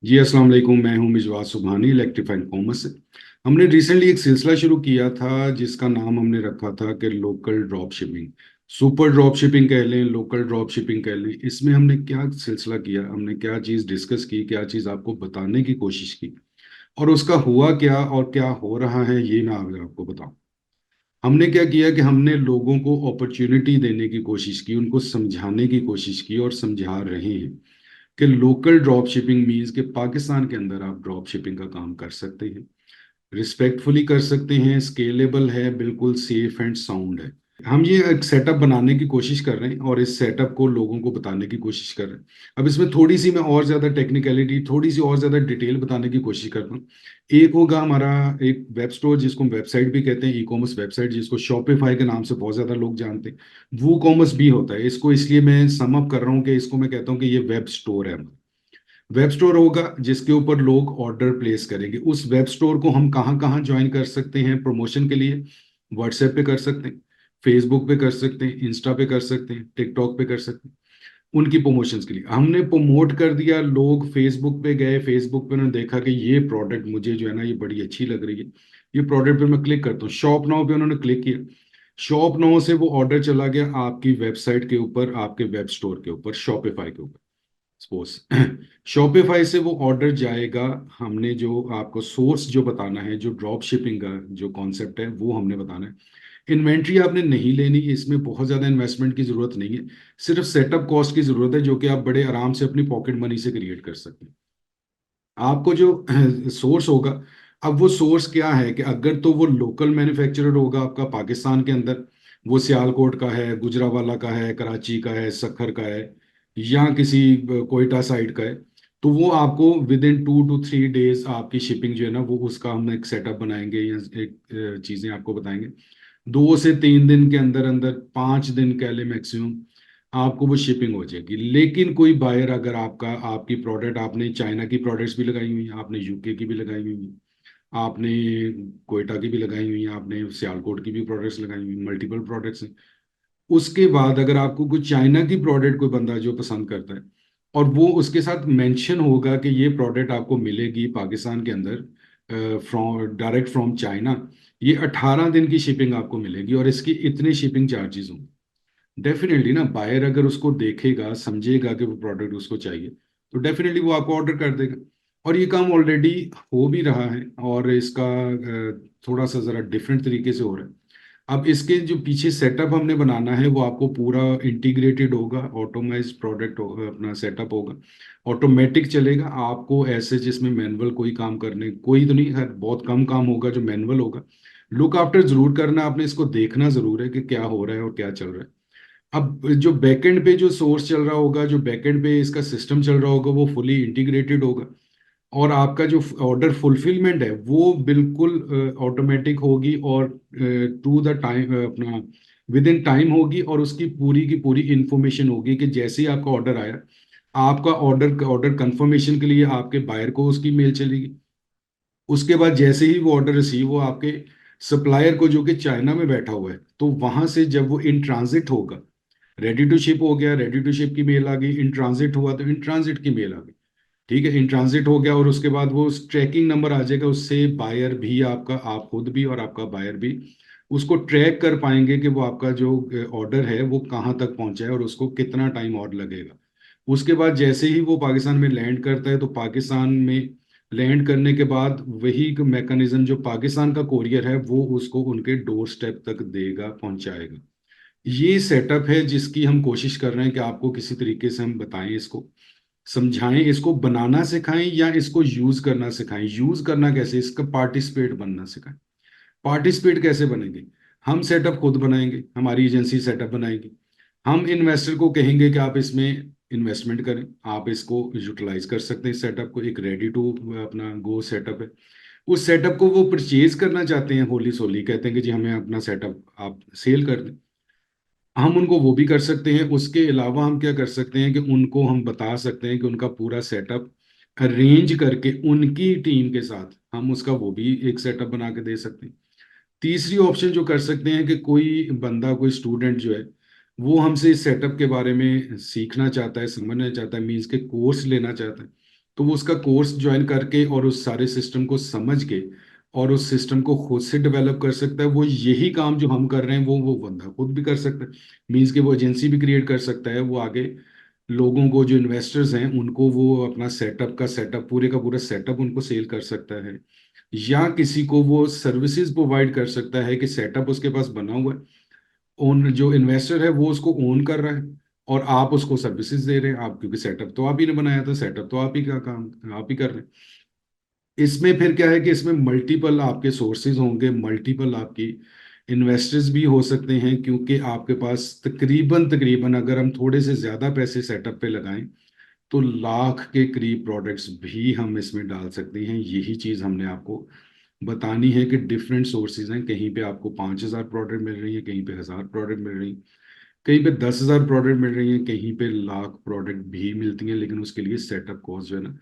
जी अस्सलाम वालेकुम। मैं हूं मिजवार सुबहानी इलेक्ट्रीफाइंग कॉमर्स से। हमने रिसेंटली एक सिलसिला शुरू किया था जिसका नाम हमने रखा था कि local drop shipping, super drop shipping कह लें, लोकल ड्रॉप शिपिंग कह लें। इसमें हमने क्या सिलसिला किया, हमने क्या चीज़ डिस्कस की, क्या चीज़ आपको बताने की कोशिश की और उसका हुआ क्या और क्या हो रहा है, ये मैं आज आपको बताऊं। हमने क्या किया कि हमने लोगों को अपॉर्चुनिटी देने की कोशिश की, उनको समझाने की कोशिश की और समझा रहे हैं कि लोकल ड्रॉप शिपिंग मीन्स कि पाकिस्तान के अंदर आप ड्रॉप शिपिंग का काम कर सकते हैं, रिस्पेक्टफुली कर सकते हैं, स्केलेबल है, बिल्कुल सेफ एंड साउंड है। हम ये एक सेटअप बनाने की कोशिश कर रहे हैं और इस सेटअप को लोगों को बताने की कोशिश कर रहे हैं। अब इसमें थोड़ी सी मैं और ज़्यादा टेक्निकलिटी, थोड़ी सी और ज़्यादा डिटेल बताने की कोशिश करता हूँ। एक होगा हमारा एक वेब स्टोर जिसको हम वेबसाइट भी कहते हैं, ई कॉमर्स वेबसाइट, जिसको शॉपिफाई के नाम से बहुत ज़्यादा लोग जानते हैं। वो कॉमर्स भी होता है। इसको इसलिए मैं सम अप कर रहा हूँ कि इसको मैं कहता हूँ कि ये वेब स्टोर है। वेब स्टोर होगा जिसके ऊपर लोग ऑर्डर प्लेस करेंगे। उस वेब स्टोर को हम कहाँ कहाँ ज्वाइन कर सकते हैं प्रमोशन के लिए? व्हाट्सएप पे कर सकते हैं, फेसबुक पे कर सकते हैं, इंस्टा पे कर सकते हैं, टिकटॉक पे कर सकते हैं। उनकी प्रमोशंस के लिए हमने प्रमोट कर दिया। लोग फेसबुक पे गए, फेसबुक पे उन्होंने देखा कि ये प्रोडक्ट मुझे जो है ना ये बड़ी अच्छी लग रही है, ये प्रोडक्ट पे मैं क्लिक करता हूँ। शॉप नाउ पे उन्होंने क्लिक किया, शॉप नाउ से वो ऑर्डर चला गया आपकी वेबसाइट के ऊपर, आपके वेब स्टोर के ऊपर, शॉपिफाई के ऊपर सपोज। शॉपिफाई से वो ऑर्डर जाएगा। हमने जो आपको सोर्स जो बताना है, जो ड्रॉप शिपिंग का जो कॉन्सेप्ट है वो हमने बताना है। इन्वेंट्री आपने नहीं लेनी, इसमें बहुत ज़्यादा इन्वेस्टमेंट की ज़रूरत नहीं है। सिर्फ सेटअप कॉस्ट की ज़रूरत है जो कि आप बड़े आराम से अपनी पॉकेट मनी से क्रिएट कर सकते हैं। आपको जो सोर्स होगा, अब वो सोर्स क्या है कि अगर तो वो लोकल मैन्युफैक्चरर होगा आपका पाकिस्तान के अंदर, वो सियालकोट का है, गुजरावाला का है, कराची का है, सखर का है, या किसी कोयटा साइड का है, तो वो आपको विद इन 2 to 3 डेज आपकी शिपिंग जो है ना वो उसका हम एक सेटअप बनाएंगे या एक चीज़ें आपको बताएंगे। 2 से 3 दिन के अंदर अंदर, 5 दिन कह ले मैक्सिमम, आपको वो शिपिंग हो जाएगी। लेकिन कोई बायर अगर आपका, आपकी प्रोडक्ट, आपने चाइना की प्रोडक्ट्स भी लगाई हुई हैं, आपने यूके की भी लगाई हुई हैं, आपने कोयटा की भी लगाई हुई हैं, आपने सियालकोट की भी प्रोडक्ट्स लगाई हुई हैं, मल्टीपल प्रोडक्ट्स हैं। उसके बाद अगर आपको कोई चाइना की प्रोडक्ट कोई बंदा जो पसंद करता है और वो उसके साथ मेंशन होगा कि ये प्रोडक्ट आपको मिलेगी पाकिस्तान के अंदर फ्रॉम, डायरेक्ट फ्रॉम चाइना, ये 18 दिन की शिपिंग आपको मिलेगी और इसकी इतने शिपिंग चार्जेस होंगे। डेफिनेटली ना, बायर अगर उसको देखेगा, समझेगा कि वो प्रोडक्ट उसको चाहिए, तो डेफिनेटली वो आपको ऑर्डर कर देगा। और ये काम ऑलरेडी हो भी रहा है और इसका थोड़ा सा ज़रा डिफरेंट तरीके से हो रहा है। अब इसके जो पीछे सेटअप हमने बनाना है वो आपको पूरा इंटीग्रेटेड होगा, ऑटोमाइज प्रोडक्ट होगा, अपना सेटअप होगा, ऑटोमेटिक चलेगा। आपको ऐसे जिसमें मैनुअल कोई काम करने, कोई तो नहीं है, बहुत कम काम होगा जो मैनुअल होगा। लुक आफ्टर जरूर करना आपने, इसको देखना जरूर है कि क्या हो रहा है और क्या चल रहा है। अब जो बैकएंड पे जो सोर्स चल रहा होगा, जो बैकएंड पे इसका सिस्टम चल रहा होगा, वो फुली इंटीग्रेटेड होगा। और आपका जो ऑर्डर फुलफिलमेंट है वो बिल्कुल ऑटोमेटिक होगी और टू द टाइम, अपना विद इन टाइम होगी। और उसकी पूरी की पूरी इंफॉर्मेशन होगी कि जैसे ही आपका ऑर्डर आया, आपका ऑर्डर ऑर्डर कंफर्मेशन के लिए आपके बायर को उसकी मेल चलेगी। उसके बाद जैसे ही वो ऑर्डर रिसीव हो आपके सप्लायर को, जो कि चाइना में बैठा हुआ है, तो वहां से जब वो इन ट्रांजिट होगा, रेडी टू शिप हो गया, रेडी टू शिप की मेल आ गई, इन ट्रांजिट हुआ तो इन ट्रांजिट की मेल आ गई। ठीक है, इन ट्रांजिट हो गया और उसके बाद वो ट्रैकिंग नंबर आ जाएगा, उससे बायर भी आपका, आप खुद भी और आपका बायर भी उसको ट्रैक कर पाएंगे कि वो आपका जो ऑर्डर है वो कहाँ तक पहुंचा है और उसको कितना टाइम और लगेगा। उसके बाद जैसे ही वो पाकिस्तान में लैंड करता है, तो पाकिस्तान में लैंड करने के बाद वही मैकेनिज्म जो पाकिस्तान का कोरियर है वो उसको उनके डोर स्टेप तक देगा, पहुंचाएगा। ये सेटअप है जिसकी हम कोशिश कर रहे हैं कि आपको किसी तरीके से हम बताएं, इसको समझाएं, इसको बनाना सिखाएं या इसको यूज करना सिखाएं। यूज करना कैसे, इसका पार्टिसिपेट बनना सिखाएं। पार्टिसिपेट कैसे बनेंगे? हम सेटअप खुद बनाएंगे, हमारी एजेंसी सेटअप बनाएगी। हम इन्वेस्टर को कहेंगे कि आप इसमें इन्वेस्टमेंट करें, आप इसको यूटिलाइज कर सकते हैं। इस सेटअप को एक रेडी टू अपना गो सेटअप है। उस सेटअप को वो परचेज करना चाहते हैं, होली सोली कहते हैं कि जी हमें अपना सेटअप आप सेल कर दें, हम उनको वो भी कर सकते हैं। उसके अलावा हम क्या कर सकते हैं कि उनको हम बता सकते हैं कि उनका पूरा सेटअप अरेंज करके उनकी टीम के साथ हम उसका वो भी एक सेटअप बना के दे सकते हैं। तीसरी ऑप्शन जो कर सकते हैं कि कोई बंदा, कोई स्टूडेंट जो है, वो हमसे इस सेटअप के बारे में सीखना चाहता है, समझना चाहता है, मीन्स के कोर्स लेना चाहता है, तो वो उसका कोर्स ज्वाइन करके और उस सारे सिस्टम को समझ के और उस सिस्टम को खुद से डेवलप कर सकता है। वो यही काम जो हम कर रहे हैं वो बंदा खुद भी कर सकता है। मीन्स कि वो एजेंसी भी क्रिएट कर सकता है, वो आगे लोगों को, जो इन्वेस्टर्स हैं उनको, वो अपना सेटअप पूरे का पूरा सेटअप उनको सेल कर सकता है। या किसी को वो सर्विसेज प्रोवाइड कर सकता है कि सेटअप उसके पास बना हुआ है, ओन जो इन्वेस्टर है वो उसको ओन कर रहा है और आप उसको सर्विसेज दे रहे हैं। आप, क्योंकि सेटअप तो आप ही ने बनाया था, सेटअप तो आप ही का काम आप ही कर रहे हैं। इसमें फिर क्या है कि इसमें मल्टीपल आपके सोर्सेज होंगे, मल्टीपल आपकी इन्वेस्टर्स भी हो सकते हैं, क्योंकि आपके पास तकरीबन तकरीबन अगर हम थोड़े से ज़्यादा पैसे सेटअप पे लगाएं तो लाख के करीब प्रोडक्ट्स भी हम इसमें डाल सकते हैं। यही चीज़ हमने आपको बतानी है कि डिफरेंट सोर्सेज हैं। कहीं पे आपको 5,000 प्रोडक्ट मिल रही है, कहीं पे 1,000 प्रोडक्ट मिल रही है, कहीं पे 10,000 प्रोडक्ट मिल रही हैं, कहीं पे लाख प्रोडक्ट भी मिलती हैं, लेकिन उसके लिए सेटअप कॉस्ट जो है ना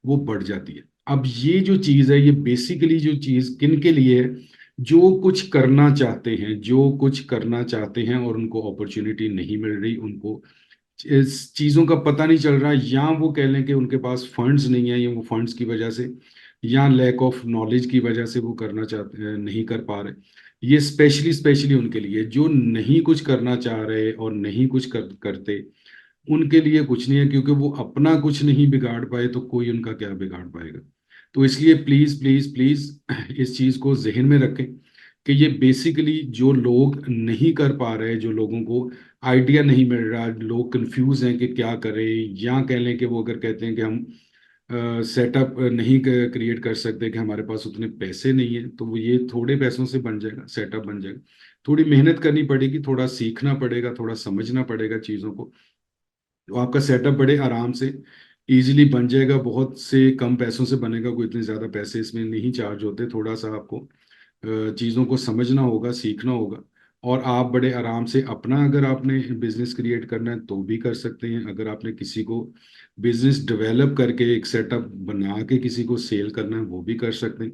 वो बढ़ जाती है। अब ये जो चीज़ है, ये बेसिकली जो चीज़ किन के लिए है, जो कुछ करना चाहते हैं, जो कुछ करना चाहते हैं और उनको अपॉर्चुनिटी नहीं मिल रही, उनको इस चीज़ों का पता नहीं चल रहा, या वो कह लें कि उनके पास फंड्स नहीं है, या वो फंड्स की वजह से या लैक ऑफ नॉलेज की वजह से वो करना चाहते, नहीं कर पा रहे। ये स्पेशली स्पेशली उनके लिए जो नहीं कुछ करना चाह रहे और नहीं कुछ करते, उनके लिए कुछ नहीं है, क्योंकि वो अपना कुछ नहीं बिगाड़ पाए तो कोई उनका क्या बिगाड़ पाएगा। तो इसलिए प्लीज प्लीज प्लीज इस चीज को जहन में रखें कि ये बेसिकली जो लोग नहीं कर पा रहे, जो लोगों को आइडिया नहीं मिल रहा, लोग कंफ्यूज हैं कि क्या करें, या कह लें कि वो अगर कहते हैं कि हम सेटअप नहीं क्रिएट कर सकते, कि हमारे पास उतने पैसे नहीं है, तो वो ये थोड़े पैसों से बन जाएगा, सेटअप बन जाएगा। थोड़ी मेहनत करनी पड़ेगी, थोड़ा सीखना पड़ेगा, थोड़ा समझना पड़ेगा चीज़ों को, तो आपका सेटअप बड़े आराम से इजीली बन जाएगा। बहुत से कम पैसों से बनेगा, कोई इतने ज़्यादा पैसे इसमें नहीं चार्ज होते। थोड़ा सा आपको चीज़ों को समझना होगा, सीखना होगा, और आप बड़े आराम से अपना, अगर आपने बिजनेस क्रिएट करना है तो भी कर सकते हैं। अगर आपने किसी को बिजनेस डेवलप करके एक सेटअप बना के किसी को सेल करना है वो भी कर सकते हैं।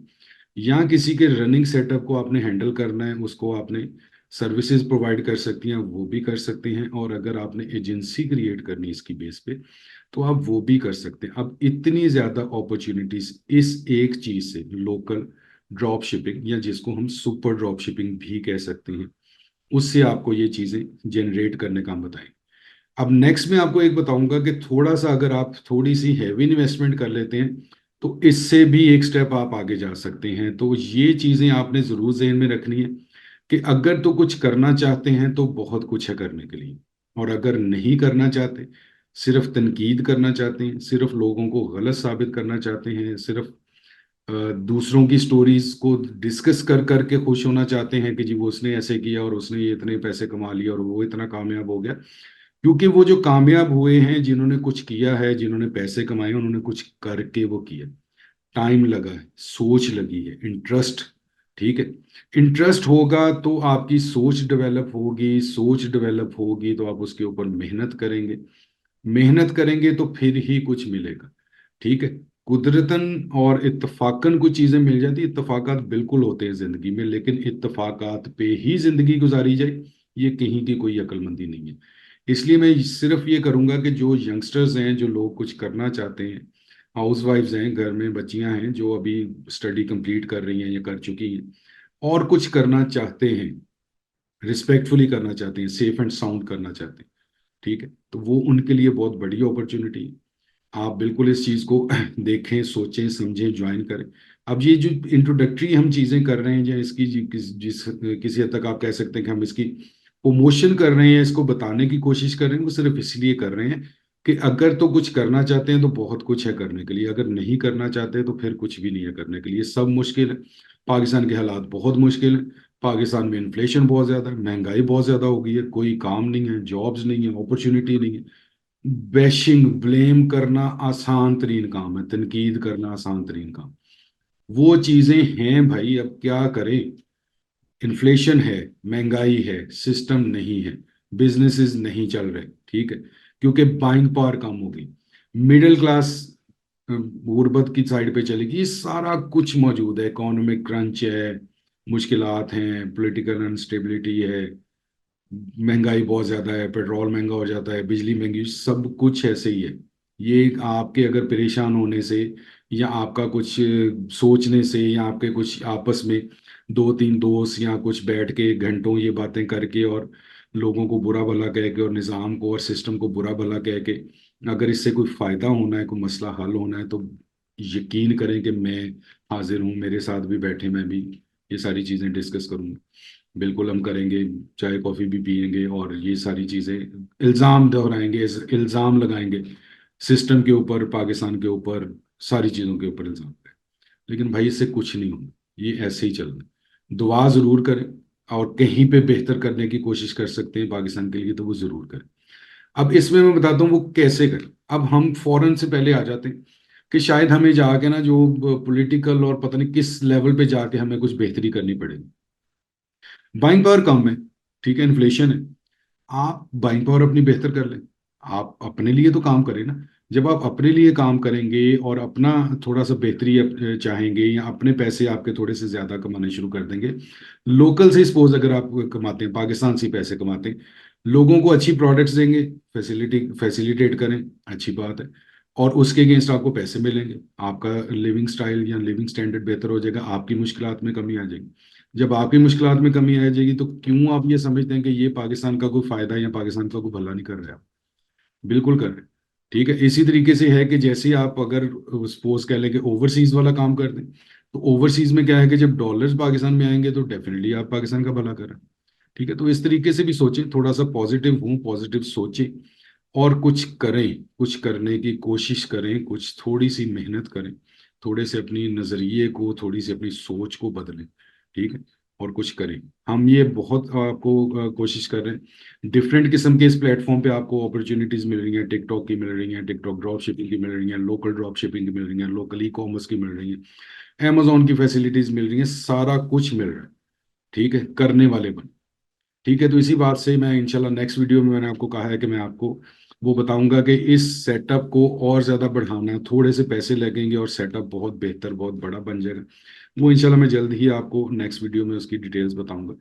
या किसी के रनिंग सेटअप को आपने हैंडल करना है, उसको आपने सर्विसेज प्रोवाइड कर सकती हैं, वो भी कर सकते हैं। और अगर आपने एजेंसी क्रिएट करनी है इसकी बेस पे, तो आप वो भी कर सकते हैं। अब इतनी ज़्यादा अपॉर्चुनिटीज इस एक चीज़ से, लोकल ड्रॉप शिपिंग, या जिसको हम सुपर ड्रॉप शिपिंग भी कह सकते हैं, उससे आपको ये चीज़ें जनरेट करने का हम बताएं। अब नेक्स्ट मैं आपको एक बताऊंगा कि थोड़ा सा अगर आप थोड़ी सी हैवी इन्वेस्टमेंट कर लेते हैं तो इससे भी एक स्टेप आप आगे जा सकते हैं। तो ये चीज़ें आपने ज़रूर जहन में रखनी है कि अगर तो कुछ करना चाहते हैं तो बहुत कुछ है करने के लिए, और अगर नहीं करना चाहते, सिर्फ तनकीद करना चाहते हैं, सिर्फ लोगों को गलत साबित करना चाहते हैं, सिर्फ दूसरों की स्टोरीज को डिस्कस कर करके खुश होना चाहते हैं कि जी वो उसने ऐसे किया और उसने ये इतने पैसे कमा लिए और वो इतना कामयाब हो गया, क्योंकि वो जो कामयाब हुए हैं, जिन्होंने कुछ किया है, जिन्होंने पैसे कमाए, उन्होंने कुछ करके वो किया, टाइम लगा है, सोच लगी है, इंटरेस्ट। ठीक है, इंटरेस्ट होगा तो आपकी सोच डेवलप होगी, सोच डेवलप होगी तो आप उसके ऊपर मेहनत करेंगे, मेहनत करेंगे तो फिर ही कुछ मिलेगा। ठीक है, कुदरतन और इत्तफाकन कुछ चीजें मिल जाती, इत्तफाकात बिल्कुल होते हैं जिंदगी में, लेकिन इत्तफाकात पे ही जिंदगी गुजारी जाए, ये कहीं की कोई अक्लमंदी नहीं है। इसलिए मैं सिर्फ ये करूंगा कि जो यंगस्टर्स हैं, जो लोग कुछ करना चाहते हैं, हाउस वाइफ्स हैं, घर में बच्चियां हैं जो अभी स्टडी कंप्लीट कर रही हैं या कर चुकी हैं, और कुछ करना चाहते हैं, रिस्पेक्टफुली करना चाहते हैं, सेफ एंड साउंड करना चाहते हैं, ठीक है, तो वो उनके लिए बहुत बड़ी अपॉर्चुनिटी है। आप बिल्कुल इस चीज़ को देखें, सोचें, समझें, ज्वाइन करें। अब ये जो इंट्रोडक्टरी हम चीज़ें कर रहे हैं, या इसकी किसी हद तक आप कह सकते हैं कि हम इसकी प्रमोशन कर रहे हैं, इसको बताने की कोशिश कर रहे हैं, वो सिर्फ इसलिए कर रहे हैं कि अगर तो कुछ करना चाहते हैं तो बहुत कुछ है करने के लिए, अगर नहीं करना चाहते तो फिर कुछ भी नहीं है करने के लिए, सब मुश्किल है। पाकिस्तान के हालात बहुत मुश्किल है, पाकिस्तान में इन्फ्लेशन बहुत ज़्यादा है, महंगाई बहुत ज़्यादा हो गई है, कोई काम नहीं है, जॉब्स नहीं है, अपॉर्चुनिटी नहीं है। बैशिंग, ब्लेम करना आसान तरीन काम है, तनकीद करना आसान तरीन काम, वो चीजें हैं भाई। अब क्या करें, इन्फ्लेशन है, महंगाई है, सिस्टम नहीं है, बिजनेसेस नहीं चल रहे, ठीक है, क्योंकि बाइंग पावर कम हो गई, मिडिल क्लास गुर्बत की साइड पे चलेगी, ये सारा कुछ मौजूद है, इकोनॉमिक क्रंच है, मुश्किलात हैं, पॉलिटिकल अनस्टेबिलिटी है, महंगाई बहुत ज्यादा है, पेट्रोल महंगा हो जाता है, बिजली महंगी, सब कुछ ऐसे ही है। ये आपके अगर परेशान होने से या आपका कुछ सोचने से या आपके कुछ आपस में दो तीन दोस्त या कुछ बैठ के घंटों ये बातें करके और लोगों को बुरा भला कह के और निज़ाम को और सिस्टम को बुरा भला कह के अगर इससे कोई फायदा होना है, कोई मसला हल होना है, तो यकीन करें कि मैं हाजिर हूँ। मेरे साथ भी बैठे, मैं भी ये सारी चीज़ें डिस्कस करूँगा। बिल्कुल हम करेंगे, चाय कॉफ़ी भी पियेंगे और ये सारी चीज़ें इल्ज़ाम दोहराएंगे, इल्ज़ाम लगाएंगे सिस्टम के ऊपर, पाकिस्तान के ऊपर, सारी चीज़ों के ऊपर इल्ज़ाम लगाएंगे। लेकिन भाई इससे कुछ नहीं होना, ये ऐसे ही चलना है। दुआ ज़रूर करें और कहीं पे बेहतर करने की कोशिश कर सकते हैं पाकिस्तान के लिए तो वो ज़रूर करें। अब इसमें मैं बताता हूँ वो कैसे करें। अब हम फौरन से पहले आ जाते हैं कि शायद हमें जाके ना जो पॉलिटिकल और पता नहीं किस लेवल पे जाके हमें कुछ बेहतरी करनी पड़ेगी। बाइंग पावर कम है, ठीक है, इन्फ्लेशन है। आप बाइंग पावर अपनी बेहतर कर लें। आप अपने लिए तो काम करें ना। जब आप अपने लिए काम करेंगे और अपना थोड़ा सा बेहतरी चाहेंगे या अपने पैसे आपके थोड़े से ज्यादा कमाने शुरू कर देंगे, लोकल से सपोज अगर आप कमाते हैं, पाकिस्तान से ही पैसे कमाते हैं, लोगों को अच्छी प्रोडक्ट्स देंगे, फैसिलिटेट करें, अच्छी बात है, और उसके अगेंस्ट आपको पैसे मिलेंगे, आपका लिविंग स्टाइल या लिविंग स्टैंडर्ड बेहतर हो जाएगा, आपकी मुश्किलात में कमी आ जाएगी। जब आपकी मुश्किलात में कमी आ जाएगी तो क्यों आप ये समझते हैं कि ये पाकिस्तान का कोई फायदा या पाकिस्तान का कोई भला नहीं कर रहे आप? बिल्कुल कर रहे हैं। ठीक है, इसी तरीके से है कि जैसे ही आप अगर सपोज कह लें कि ओवरसीज वाला काम कर दें, तो ओवरसीज में क्या है कि जब डॉलर्स पाकिस्तान में आएंगे तो डेफिनेटली आप पाकिस्तान का भला कर रहे हैं। ठीक है, तो इस तरीके से भी सोचें, थोड़ा सा पॉजिटिव हूँ, पॉजिटिव सोचें और कुछ करें, कुछ करने की कोशिश करें, कुछ थोड़ी सी मेहनत करें, थोड़े से अपनी नजरिए को, थोड़ी सी अपनी सोच को बदलें। ठीक है, और कुछ करें। हम ये बहुत आपको कोशिश कर रहे हैं। डिफरेंट किस्म के इस प्लेटफॉर्म पे आपको अपॉर्चुनिटीज मिल रही हैं, टिकटॉक की मिल रही हैं, टिकटॉक ड्रॉप शिपिंग की मिल रही हैं, लोकल ड्रॉप शिपिंग की मिल रही हैं, लोकल ई कॉमर्स की मिल रही हैं, अमेजोन की फैसिलिटीज मिल रही हैं, सारा कुछ मिल रहा है। ठीक है, करने वाले बन। ठीक है, तो इसी बात से मैं इंशाल्लाह नेक्स्ट वीडियो में, मैंने आपको कहा है कि मैं आपको वो बताऊंगा कि इस सेटअप को और ज़्यादा बढ़ाना है, थोड़े से पैसे लगेंगे और सेटअप बहुत बेहतर, बहुत बड़ा बन जाएगा। वो इंशाल्लाह मैं जल्द ही आपको नेक्स्ट वीडियो में उसकी डिटेल्स बताऊंगा।